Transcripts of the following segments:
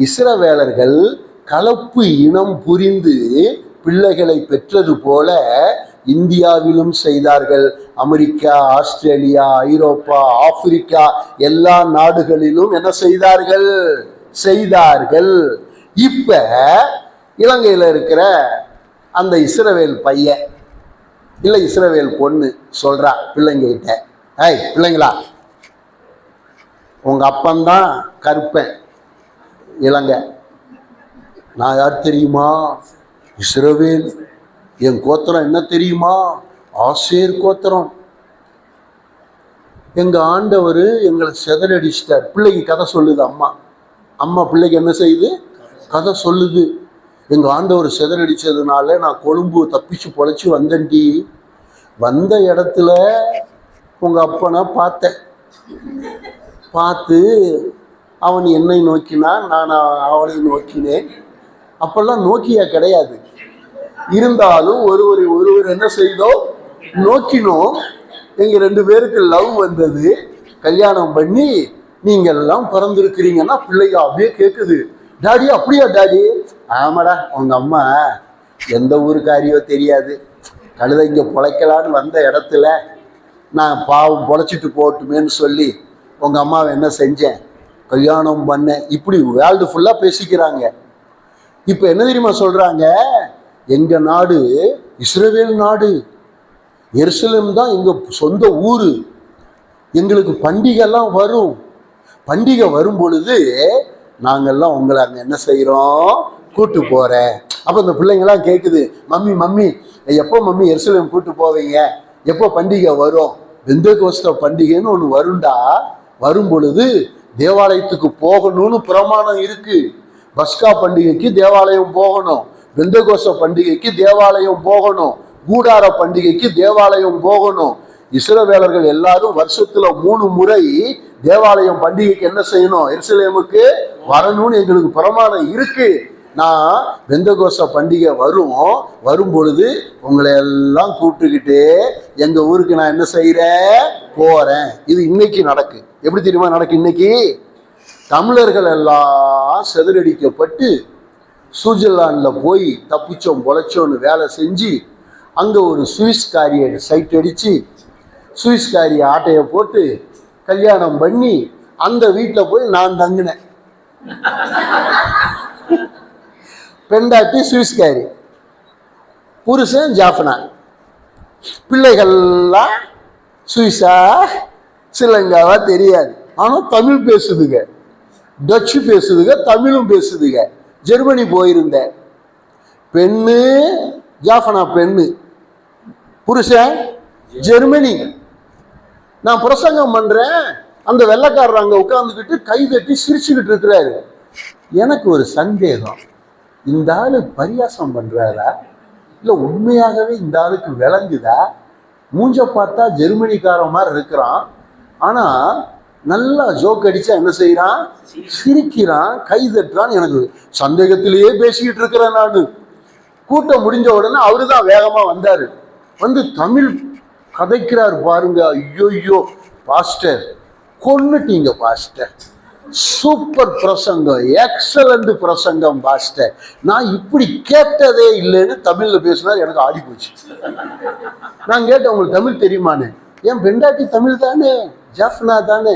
இஸ்ரவேலர்கள் கலப்பு இனம் புரிந்து பிள்ளைகளை பெற்றது போல இந்தியாவிலும் செய்தார்கள். அமெரிக்கா, ஆஸ்திரேலியா, ஐரோப்பா, ஆப்பிரிக்கா எல்லா நாடுகளிலும் என்ன செய்தார்கள். இப்ப இலங்கையில இருக்கிற அந்த இஸ்ரவேல் பையன் இல்ல இஸ்ரவேல் பொண்ணு சொல்றா பிள்ளைங்கிட்ட, பிள்ளைங்களா, உங்க அப்பந்தான் கருப்பன் இலங்கை, நான் யார் தெரியுமா? இஸ்ரவேல். என் கோத்திரம் என்ன தெரியுமா? ஆசேர் கோத்திரம். எங்க ஆண்டவர் எங்களை செதறடிச்சிட்டார். பிள்ளைக்கு கதை சொல்லுது. அம்மா பிள்ளைக்கு என்ன செய்யுது? கதை சொல்லுது. எங்க ஆண்டவர் செதறடிச்சதுனால நான் கொழும்பு தப்பிச்சு பொழைச்சி வந்தேன்டி. வந்த இடத்துல உங்க அப்பனை பார்த்தேன். பார்த்து அவன் என்னை நோக்கினான், நான் அவனை நோக்கினேன். அப்பெல்லாம் நோக்கியா கிடையாது. இருந்தாலும் ஒருவர் என்ன செய்தோம்? நோக்கினோம். எங்க 2 பேருக்கு லவ் வந்தது. கல்யாணம் பண்ணி நீங்க எல்லாம் பிறந்திருக்கிறீங்கன்னா பிள்ளைங்க அப்படியே கேட்குது, டாடி அப்படியா டாடி? ஆமாடா, உங்க அம்மா எந்த ஊருக்காரியோ தெரியாது, கழுதை இங்கே பொழைக்கலான்னு வந்த இடத்துல நான் பாவம் பொழைச்சிட்டு போட்டுமேன்னு சொல்லி உங்க அம்மாவை என்ன செஞ்சேன்? கல்யாணம் பண்ணேன். இப்படி வேர்ல்டு ஃபுல்லா பேசிக்கிறாங்க. இப்ப என்ன தெரியுமா சொல்றாங்க? எங்க நாடு இஸ்ரவேல் நாடு, எருசலேம் தான் எங்க சொந்த ஊரு. எங்களுக்கு பண்டிகைலாம் வரும். பண்டிகை வரும் பொழுது நாங்கெல்லாம் உங்களை அங்க என்ன செய்யறோம்? கூட்டு போறேன். அப்ப இந்த பிள்ளைங்கெல்லாம் கேட்குது, மம்மி எப்போ மம்மி எருசலேம் கூட்டு போவீங்க? எப்போ பண்டிகை வரும்? பெந்தெகோஸ்தே பண்டிகைன்னு ஒன்று வருண்டா. வரும் பொழுது தேவாலயத்துக்கு போகணும்னு பிரமாணம் இருக்கு. பஸ்கா பண்டிகைக்கு தேவாலயம் போகணும், பெந்தெகோஸ்தே பண்டிகைக்கு தேவாலயம் போகணும், கூடார பண்டிகைக்கு தேவாலயம் போகணும். இஸ்ரவேலர்கள் எல்லாரும் வருஷத்துல 3 முறை தேவாலயம் பண்டிகைக்கு என்ன செய்யணும்? எருசலேமுக்கு வரணும்னு எங்களுக்கு பிரமாணம் இருக்கு. நான் பெந்தெகோஸ்தே பண்டிகை வரும் பொழுது உங்களை எல்லாம் கூப்பிட்டுக்கிட்டு எங்க ஊருக்கு நான் என்ன செய்யறேன்? போறேன். இது இன்னைக்கு நடக்கு. எப்படி தெரியுமா நடக்கு? இன்னைக்கு தமிழர்கள் எல்லாம் செதறடிக்கப்பட்டு சுவிட்சர்லாந்துல போய் தப்பிச்சோம் பொழைச்சோன்னு வேலை செஞ்சு அங்க ஒரு சுவிஸ்காரியை சைட் அடிச்சு சுவிஸ்காரிய ஆட்டையை போட்டு கல்யாணம் பண்ணி அந்த வீட்டில் போய் நான் தங்கினேன். பெண்டாட்டி சுவிஸ்காரி, புருஷன் ஜாஃபனா, பிள்ளைகள்லாம் சுவிஸா ஸ்ரீலங்காவா தெரியாது. ஆனால் தமிழ் பேசுதுங்க, டச்சு பேசுதுங்க, தமிழும் பேசுதுங்க. ஜெர்மனி போயிருந்தேன். பெண்ணு ஜாஃபனா பெண்ணு, புருஷன் ஜெர்மனி. நான் பிரசங்கம் பண்றேன். அந்த வெள்ளைக்காரர் அங்க உட்கார்ந்துக்கிட்டு கை தட்டி சிரிச்சுக்கிட்டு இருக்கிறாரு. எனக்கு ஒரு சந்தேகம், இந்த ஆளு பரியாசம் பண்றாரா இல்ல உண்மையாகவே இந்த ஆளுக்கு விளங்குதா? மூஞ்ச பார்த்தா ஜெர்மனிக்காரன் மாதிரி இருக்கிறான், ஆனா நல்லா ஜோக் அடிச்சா என்ன செய்யறான்? சிரிக்கிறான், கை தட்டுறான். எனக்கு சந்தேகத்திலேயே பேசிக்கிட்டு இருக்கிறேன் நான். கூட்டம் முடிஞ்ச உடனே அவரு தான் வேகமா வந்தாரு. வந்து தமிழ் கதைக்கிறார் பாருங்க. ஐயோ பாஸ்டர், கொன்னுட்டீங்க பாஸ்டர், சூப்பர் பிரசங்கம், எக்ஸலண்ட் பிரசங்கம் பாஸ்டர், நான் இப்படி கேட்டதே இல்லைன்னு தமிழ்ல பேசினார். எனக்கு ஆடி போச்சு. நான் கேட்டேன், உங்களுக்கு தமிழ் தெரியுமான்னு. என் பெண்டாட்டி தமிழ் தானே, ஜாஃபனா தானே,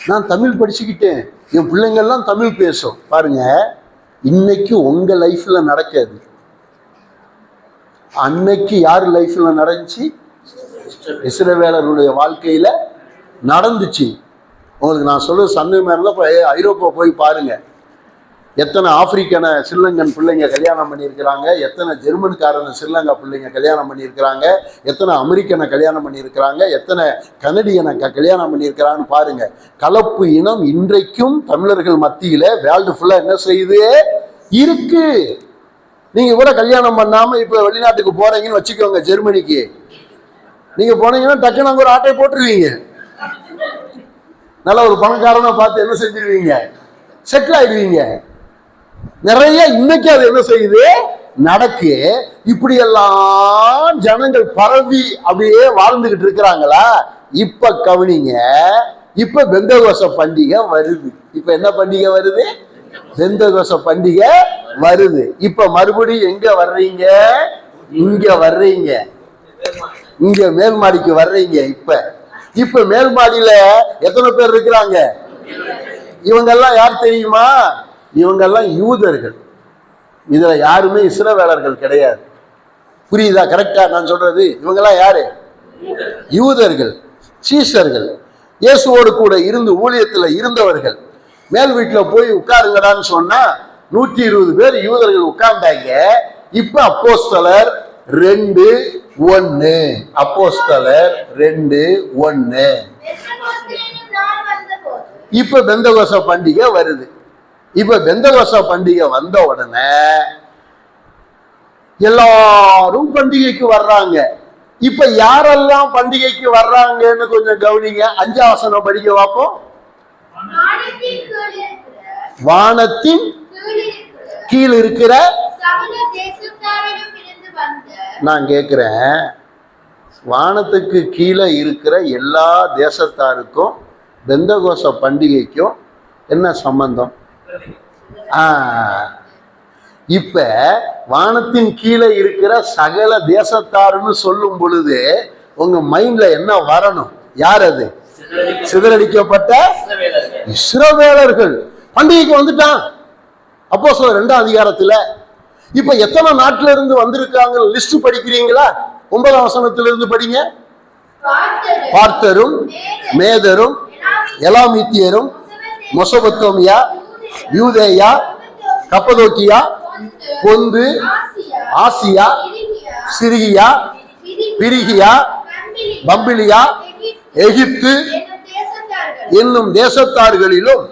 நான் தமிழ் படிச்சுக்கிட்டேன், என் பிள்ளைங்கள்லாம் தமிழ் பேசும். பாருங்க, இன்னைக்கு உங்க லைஃப்ல நடக்காது, அன்னைக்கு யார் லைஃப்ல நடந்துச்சு? இஸ்ரவேலருடைய வாழ்க்கையில நடந்துச்சு. உங்களுக்கு நான் சொல்ல சந்தேகமா இருந்தா ஐரோப்பா போய் பாருங்க. எத்தனை ஆப்பிரிக்கன ஸ்ரீலங்கன் பிள்ளைங்க கல்யாணம் பண்ணியிருக்கிறாங்க, எத்தனை ஜெர்மன்காரன ஸ்ரீலங்கா பிள்ளைங்க கல்யாணம் பண்ணியிருக்கிறாங்க, எத்தனை அமெரிக்கனை கல்யாணம் பண்ணியிருக்கிறாங்க, எத்தனை கனடியனை கல்யாணம் பண்ணியிருக்கிறான்னு பாருங்க. கலப்பு இனம் இன்றைக்கும் தமிழர்கள் மத்தியில வேர்ல்டு ஃபுல்லா என்ன செய்யுது? இருக்கு. நீங்க கூட கல்யாணம் பண்ணாம இப்ப வெளிநாட்டுக்கு போறீங்கன்னு வச்சுக்கோங்க, ஜெர்மனிக்கு நீங்க போனீங்கன்னா டக்குன்னு அங்க ஒரு ஆட்டை போட்டுருவீங்க. நல்ல ஒரு பணக்காரனை பார்த்து என்ன செஞ்சிருவீங்க? செட்டில் ஆயிடுவீங்க. நிறைய இன்னைக்கு அது என்ன செய்யுது? நடக்கு. இப்படி எல்லாம் ஜனங்கள் பரவி அப்படியே வாழ்ந்துகிட்டு இருக்கிறாங்களா? இப்ப கவனிங்க, இப்ப பெந்தகோச பண்டிகை வருது. இப்ப என்ன பண்டிகை வருது? பெந்தகோச பண்டிகை வருது. இப்ப மறுபடியும் எங்க வர்றீங்க? இங்க வர்றீங்க, இங்க மேல் மாடிக்கு வர்றீங்க. இப்ப மேல் மாடியில எத்தனை பேர் இருக்கிறாங்க? இவங்கெல்லாம் யார் தெரியுமா? இவங்கெல்லாம் யூதர்கள். இதுல யாருமே இஸ்ரவேலர்கள் கிடையாது. புரியுதா? கரெக்டா நான் சொல்றது? இவங்கெல்லாம் யாரு? யூதர்கள், சீஷர்கள், இயேசுவோடு கூட இருந்து ஊழியத்துல இருந்தவர்கள். மேல் வீட்டுல போய் உட்காருங்கடான்னு சொன்னா 120 பேர் யூதர்கள் உட்கார்ந்தாங்க. இப்ப அப்போஸ்தலர் 2:1, அப்போஸ்தலர் 2:1. இப்ப பெந்தகோச பண்டிகை வருது. இப்ப பெந்தகோச பண்டிகை வந்த உடனே எல்லாரும் பண்டிகைக்கு வர்றாங்க. இப்ப யாரெல்லாம் பண்டிகைக்கு வர்றாங்கன்னு கொஞ்சம் கவனிங்க. 5ஆம் வசனம் படிக்க பார்ப்போம். வானத்தின் கீழ் இருக்கிற, நான் கேட்கிறேன், வானத்துக்கு கீழே இருக்கிற எல்லா தேசத்தாருக்கும் பெந்தகோச பண்டிகைக்கும் என்ன சம்பந்தம்? இப்ப வானத்தின் கீழே இருக்கிற சகல தேசத்தாருன்னு சொல்லும் பொழுது உங்க மைண்ட்ல என்ன வரணும்? யார் அது? சிதறடிக்கப்பட்ட இஸ்ரவேலர்கள் பண்டிகைக்கு வந்துட்டான். அப்போஸ்தலர் 2ஆம் அதிகாரத்துல. இப்ப எத்தனை நாட்டில இருந்து வந்திருக்காங்க லிஸ்ட் படிக்கிறீங்களா? 9ஆம் வசனத்திலிருந்து படிங்க. பார்த்தரும், மேதரும், எலாமித்தியரும், மொசபத்தோமியா, யூதேயா, கப்பதோக்கியா, பொந்து, ஆசியா, சிரியா, பிரிகியா, பம்பிலியா, எகிப்து என்னும் தேசத்தார்களிலும்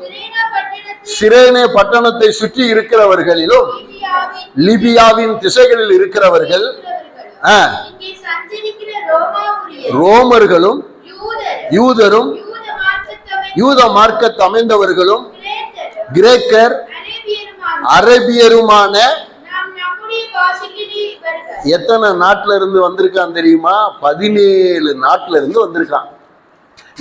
சிரேனே பட்டணத்தை சுற்றி இருக்கிறவர்களிலும் லிபியாவின் திசைகளில் இருக்கிறவர்கள், ரோமர்களும் யூதரும் யூத மார்க்கத்தை அமைந்தவர்களும் கிரேக்கர் அரேபியருமான எத்தனை நாட்டில இருந்து வந்திருக்கான் தெரியுமா? 17 நாட்டில இருந்து வந்திருக்கான்.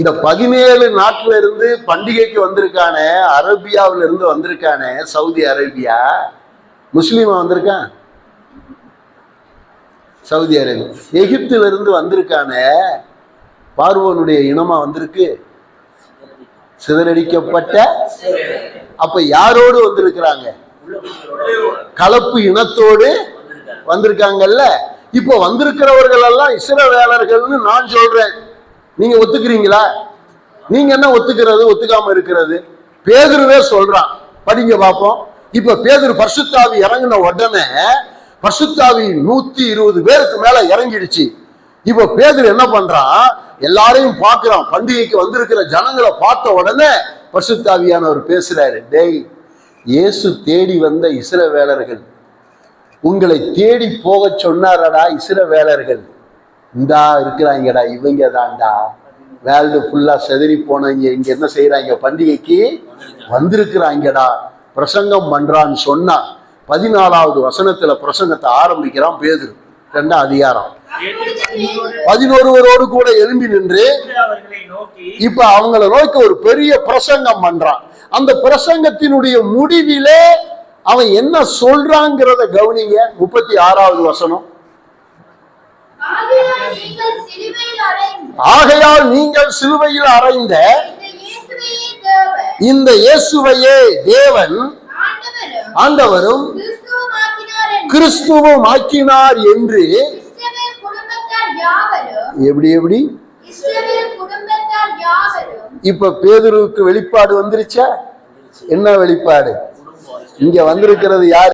இந்த 17 நாட்டில இருந்து பண்டிகைக்கு வந்திருக்கானே, அரேபியாவில இருந்து வந்திருக்கானே, சவுதி அரேபியா, முஸ்லீமா வந்திருக்கான். Saudi Arabia. எகிப்தில இருந்து வந்திருக்கானே, பார்வோனுடைய இனமா வந்திருக்கு, சிதறடிக்கப்பட்ட. அப்ப யாரோடு வந்திருக்கிறாங்க? கலப்பு இனத்தோடு வந்திருக்காங்கல்ல. இப்ப வந்திருக்கிறவர்கள் எல்லாம் இஸ்ரவேலர்கள்னு நான் சொல்றேன். நீங்க ஒத்துக்கிறீங்களா? நீங்க என்ன ஒத்துக்கிறது, ஒத்துக்காம இருக்கிறது? பேதுருவே சொல்றான், படிங்க பார்ப்போம். இப்ப பேதுரு பரிசுத்தாவி இறங்கின உடனே பரிசுத்தாவி 120 பேருக்கு மேல இறங்கிடுச்சு. இப்ப பேதுரு என்ன பண்றான்? எல்லாரையும் பார்க்கிறான். பண்டிகைக்கு வந்திருக்கிற ஜனங்களை பார்த்த உடனே பரிசுத்தாவியானவர் பேசுறாரு, டேய், இயேசு தேடி வந்த இஸ்ரவேலர்கள், உங்களை தேடி போக சொன்னாரடா இஸ்ரவேலர்கள், இந்தா இருக்கிறாங்கடா, இவங்க தான்டா வேர்ல்டு ஃபுல்லா செதறி போனவங்க, இங்க என்ன செய்யறாங்க? பண்டிகைக்கு வந்திருக்கிறாங்கடா, பிரசங்கம் பண்றான்னு சொன்னா 14வது வசனத்துல பிரசங்கத்தை ஆரம்பிக்கிறான் பேதுரு. 2ஆம் அதிகாரம் 11 கூட எழும்பி நின்று இப்ப அவங்கள நோக்கி ஒரு பெரிய பிரசங்கம் பண்றான். அந்த பிரசங்கத்தினுடைய முடிவிலே அவன் என்ன சொல்றாங்கிறத கவனிங்க. 36வது வசனம். ஆகையால் நீங்கள் சிலுவையில் அறைந்த இந்த இயேசுவையே தேவன் ஆண்டவரும் கிறிஸ்துவும் ஆக்கினார் என்று. எப்படி இப்ப பேதுருவுக்கு வெளிப்பாடு வந்துருச்சா? என்ன வெளிப்பாடு? இங்க வந்திருக்கிறது யார்?